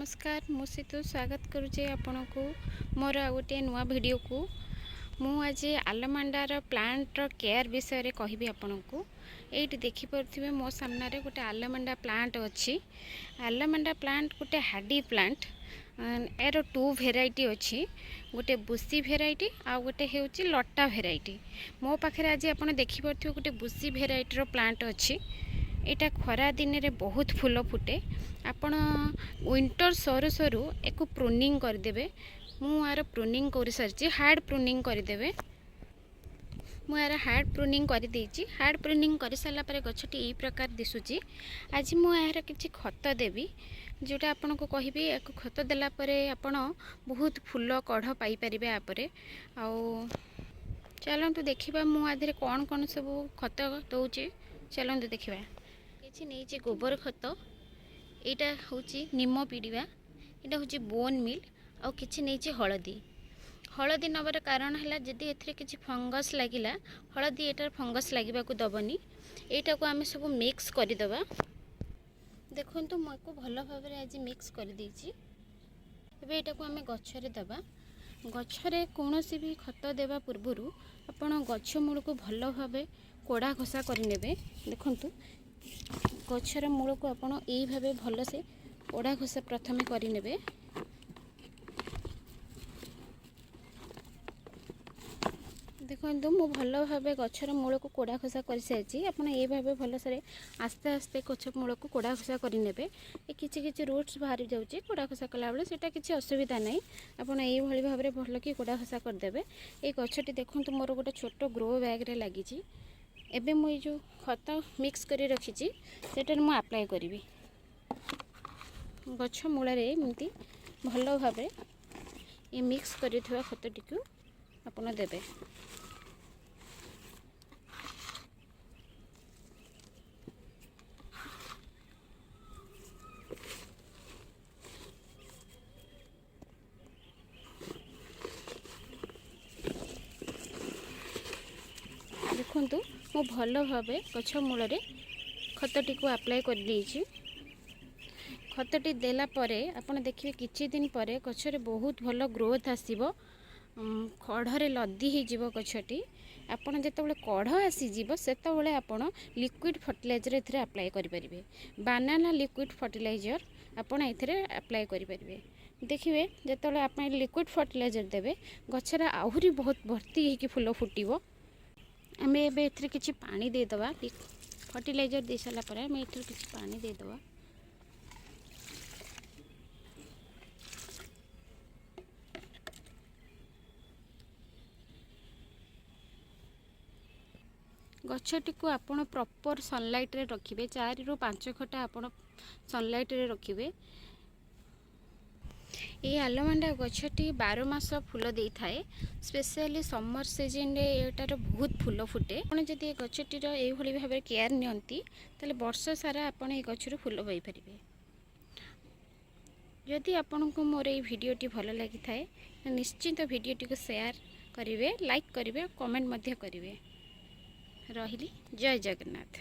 नमस्कार मुझे स्वागत करुचे आपण को मोर गोटे नुआ वीडियो को मु आज आलमांडार प्लांट केयर विषय रे कहबी आपण को एठी देखि परथिबे मो सामने रे गोटे आलमांडा प्लांट अछि। आलमांडा प्लांट गोटे हाडी प्लांट एरो टू भेराइटी अछि, गोटे बुसी भेराइटी आ गोटे हेउची लटा भेराइटी। मो पाखरे आज आपण देखि परथिबे गोटे बुसी भेराइटी रो प्लांट अछि। एटा खरा दिन रे बहुत फूल फुटे। आपण विंटर सरू सरू एक प्रूनिंग करदेवे। मु यार प्रूनिंग कर सारी हार्ड प्रूनिंग करदेवे। मु यार हार्ड प्रूनिंग कर देछि। हार्ड प्रूनिंग कर सारा पर गछटी ए प्रकार दिसुची। आज मु यार किछि खत देबी जोटा आपन को कहबी। एक खत देला परे आपण बहुत फूल कढ़ पाई परिबे। आपरे आउ चलंतु देखिबा मु आधरे कोन कोन सब खत दउची। चलंतु देखिबा। किछि नै जे गोबर खत, एटा होची निम पीड़िया, एटा होची बोन मिल आ किछि नै जे हळदी। हळदी नबर कारण हला जदि एथरे किछि फंगस लागिला, हळदी एटार फंगस लागिबा को दबनी। एटा को आमे सब मिक्स करि दबा। देखंतु मको भलो भाबरे आज मिक्स कर देछि। एबे एटा को आमे गछरे दबा। गछरे कोनोसी भी खत देबा पूर्वरु आपण गछ मूल को भलो भाबे कोड़ा घसा करि नेबे। देखंतु गछर मूल को आपण एई भाबे भलो से कोड़ा घसा प्रथमे करि नेबे। देखंतु मु भलो भाबे गछर मूल को कोड़ा घसा करि साइछि। आपण एई भाबे भलो से आस्ते आस्ते गछ मूल को कोड़ा घसा करि नेबे। ए किछि किछि रूट्स बाहरी जाउछि कोड़ा घसा कला बेले, सेटा किछि असुविधा नै। आपण एई भली भाबे भलो कि कोड़ा घसा कर देबे। ए गछटी देखंतु मोर गोटे छोटो ग्रो बैग रे लागिछि। एबे मु जो खत मिक्स करी रखी सेटा मु अप्लाई करी गछ मूल रे एमती भलो भाबे ये मिक्स करी थवा खतटी को आपण देबे। देखंतु मु भलो भाबे गछ मूल रे खतटी को अप्लाई कर देछि। खतटी देला परे आपण देखिबे किछि दिन परे गछरे बहुत भलो ग्रोथ आसीबो। कढ़रे लद्दी ही जीवो गछटी। आपण जेतेबेले कढ़ आसी जीवो सेतेबेले आपण लिक्विड फर्टिलाइजर एथरे अप्लाई करि परिबे। बनाना लिक्विड फर्टिलाइजर आपण एथरे अप्लाई करि परिबे। देखिबे जेतेबेले आपण लिक्विड फर्टिलाइजर देबे गछरा आहुरी बहुत भर्ती हे कि फूल फुटिबो। आमे एबे एथरे किछि पानी दे दवा। फर्टिलाइजर दे साला परे आमे एथरे किछि पानी दे दवा। गछटी को आपण प्रॉपर सनलाइट रे रखिबे। 4 रु 5 घंटा आपण सनलाइट रे रखिबे। ये आलमांडा गछटी 12 मास फूल दे थाए। स्पेशली समर सीजन रे एटार बहुत फूल फुटे। आपण जदि ए गछटीर एई भली भाबे केयर नियंती तले वर्ष सारा आपण ए गछरु फूल पाई परिबे। जदि आपण को मोर ए वीडियोटी भलो लागि थाए निश्चित वीडियोटी को शेयर करिवे, लाइक करिवे, कमेंट मध्य करिवे। रहिली जय जगन्नाथ।